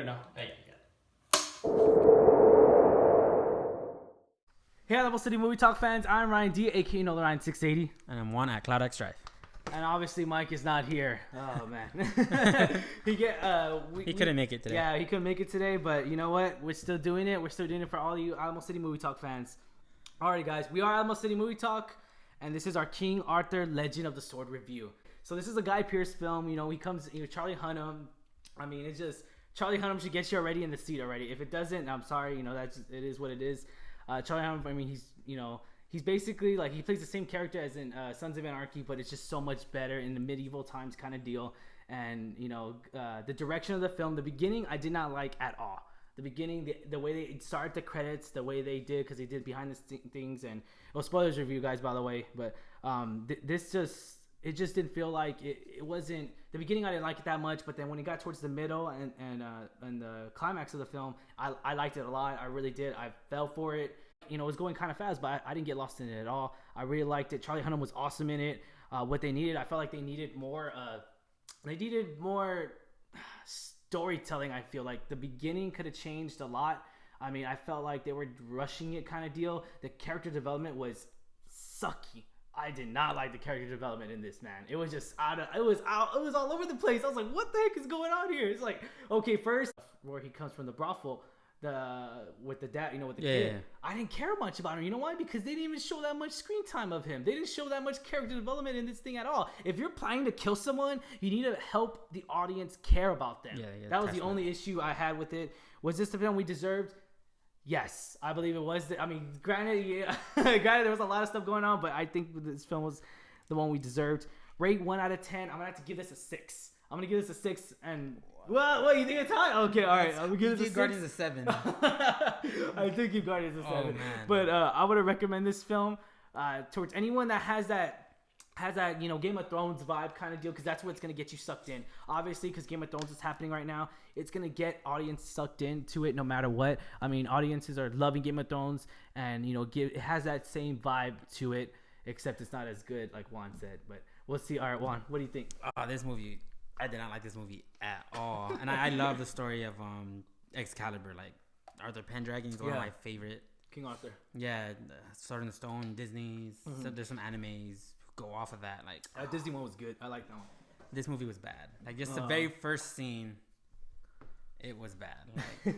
no? Oh, yeah, Hey, Alamo City Movie Talk fans. I'm Ryan D, aka No Ryan 680. and I'm one at Cloud X Drive. And obviously Mike is not here. Oh man. he couldn't make it today. Yeah, he couldn't make it today, but you know what? We're still doing it. We're still doing it for all you Alamo City Movie Talk fans. Alright guys, we are Alamo City Movie Talk, and this is our King Arthur Legend of the Sword review. So this is a Guy Pearce film. You know, he comes, Charlie Hunnam. I mean, it's just Charlie Hunnam should get you already in the seat already. If it doesn't, I'm sorry. You know, it is what it is. Charlie Hunnam, I mean, he's basically like, he plays the same character as in Sons of Anarchy, but it's just so much better in the medieval times kind of deal. And the direction of the film, the beginning, I did not like at all. The beginning, the way they started the credits, the way they did, because they did behind the things, and spoilers review, guys, by the way. But it just didn't feel like it wasn't the beginning. I didn't like it that much, but then when it got towards the middle and the climax of the film, I liked it a lot. I really did. I fell for it. It was going kind of fast, but I didn't get lost in it at all. I really liked it. Charlie Hunnam was awesome in it. What they needed, I felt like they needed more. Storytelling. I feel like the beginning could have changed a lot. I mean, I felt like they were rushing it kind of deal. The character development was sucky. I did not like the character development in this, man. It was just it was all over the place. I was like, what the heck is going on here? It's like, okay, first where he comes from, the brothel, with the dad, with the kid. Yeah. I didn't care much about him. You know why? Because they didn't even show that much screen time of him. They didn't show that much character development in this thing at all. If you're planning to kill someone, you need to help the audience care about them. Yeah, that was the only issue I had with it. Was this the film we deserved? Yes, I believe it was. Granted, there was a lot of stuff going on, but I think this film was the one we deserved. Rate 1 out of 10. I'm gonna have to give this a 6. I'm gonna give this a 6. And what you think it's high? Okay, all right. I'm gonna give this a 6. Guardians a 7. I think give Guardians a 7. Oh, man. But I would recommend this film towards anyone that has that Game of Thrones vibe kind of deal, because that's what's going to get you sucked in. Obviously, because Game of Thrones is happening right now, it's going to get audience sucked into it no matter what. I mean, audiences are loving Game of Thrones, and it has that same vibe to it, except it's not as good, like Juan said. But we'll see. All right, Juan, what do you think? This movie, I did not like this movie at all. And I love the story of Excalibur. Like, Arthur Pendragon is one of my favorite. King Arthur. Yeah, Sword in the Stone, Disney's. Mm-hmm. So there's some animes go off of that. Like, Disney one was good. I like that one. This movie was bad. Like, just the very first scene, it was bad. Like,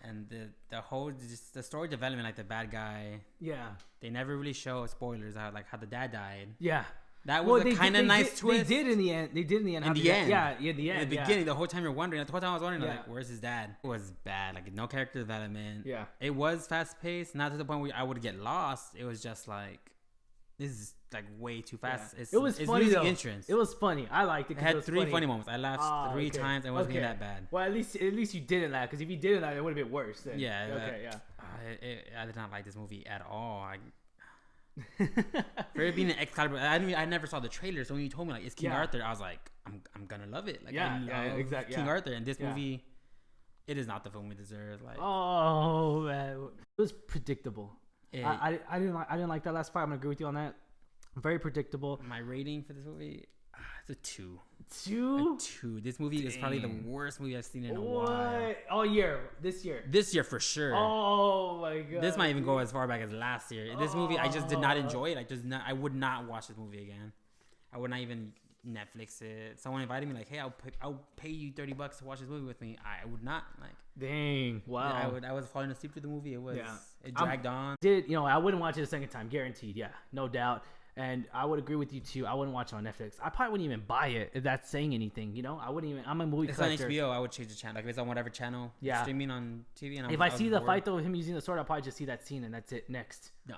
and the story development, like the bad guy. Yeah. They never really show spoilers how the dad died. Yeah. That was a kind of nice twist. They did in the end. In the end. Yeah, in the end. In the beginning, the whole time you're wondering. The whole time I was wondering, like, where's his dad? It was bad. Like, no character development. Yeah. It was fast paced, not to the point where I would get lost. It was just like, this is like way too fast. Yeah. It's funny though. Entrance. It was funny. I liked it. It had 3 funny moments. I laughed 3 times. And it wasn't that bad. Well, at least you didn't laugh, because if you didn't laugh, it would have been worse. Then. Yeah. Okay. Yeah. I did not like this movie at all. For it being an Excalibur, I never saw the trailer. So when you told me like it's King Arthur, I was like, I'm gonna love it. Like, exactly. King Arthur, and this movie, it is not the film we deserve. Like, oh man, it was predictable. I didn't like that last part. I'm gonna agree with you on that. Very predictable. My rating for this movie, it's a 2. 2? A 2. This movie is probably the worst movie I've seen in a while. All year. This year. This year for sure. Oh my god. This might even go as far back as last year. This movie, I just did not enjoy it. I would not watch this movie again. I would not even Netflix it. Someone invited me like, hey, I'll pay you $30 to watch this movie with me. I would not. Like, dang. Wow. I was falling asleep through the movie. It dragged on. I wouldn't watch it a second time, guaranteed. Yeah, no doubt. And I would agree with you too. I wouldn't watch it on Netflix. I probably wouldn't even buy it if that's saying anything. I wouldn't even. I'm a movie collector. It's on HBO. I would change the channel. Like, if it's on whatever channel. Yeah. Streaming on TV. And if I see the fight though, him using the sword, I'll probably just see that scene and that's it. Next. No.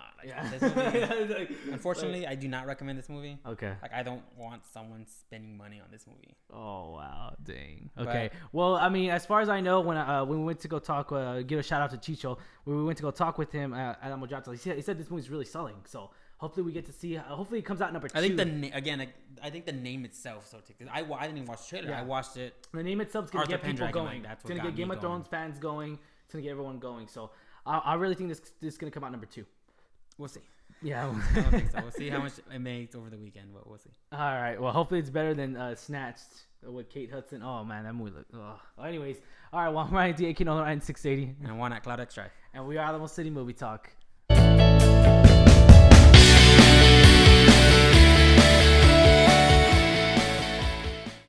This movie, unfortunately, I do not recommend this movie. Okay. Like, I don't want someone spending money on this movie. Oh wow, dang. Okay. Well, I mean, as far as I know, when we went to go talk, give a shout out to Chicho. When we went to go talk with him at Alamo City, he said this movie's really selling. So. Hopefully we get to see. Hopefully it comes out number 2. I think I think the name itself. So I didn't even watch the trailer. Yeah. I watched it. The name itself is gonna get people going. That's it's gonna get Game of Thrones fans going. It's gonna get everyone going. So I really think this is gonna come out number 2. We'll see. Yeah. I don't think so. We'll see how much it makes over the weekend, but we'll see. All right. Well, hopefully it's better than Snatched with Kate Hudson. Oh man, that movie looked. Oh. Anyways, all right. Well, I'm Ryan D. 680, And one at Cloud X Drive. and we are Alamo City Movie Talk.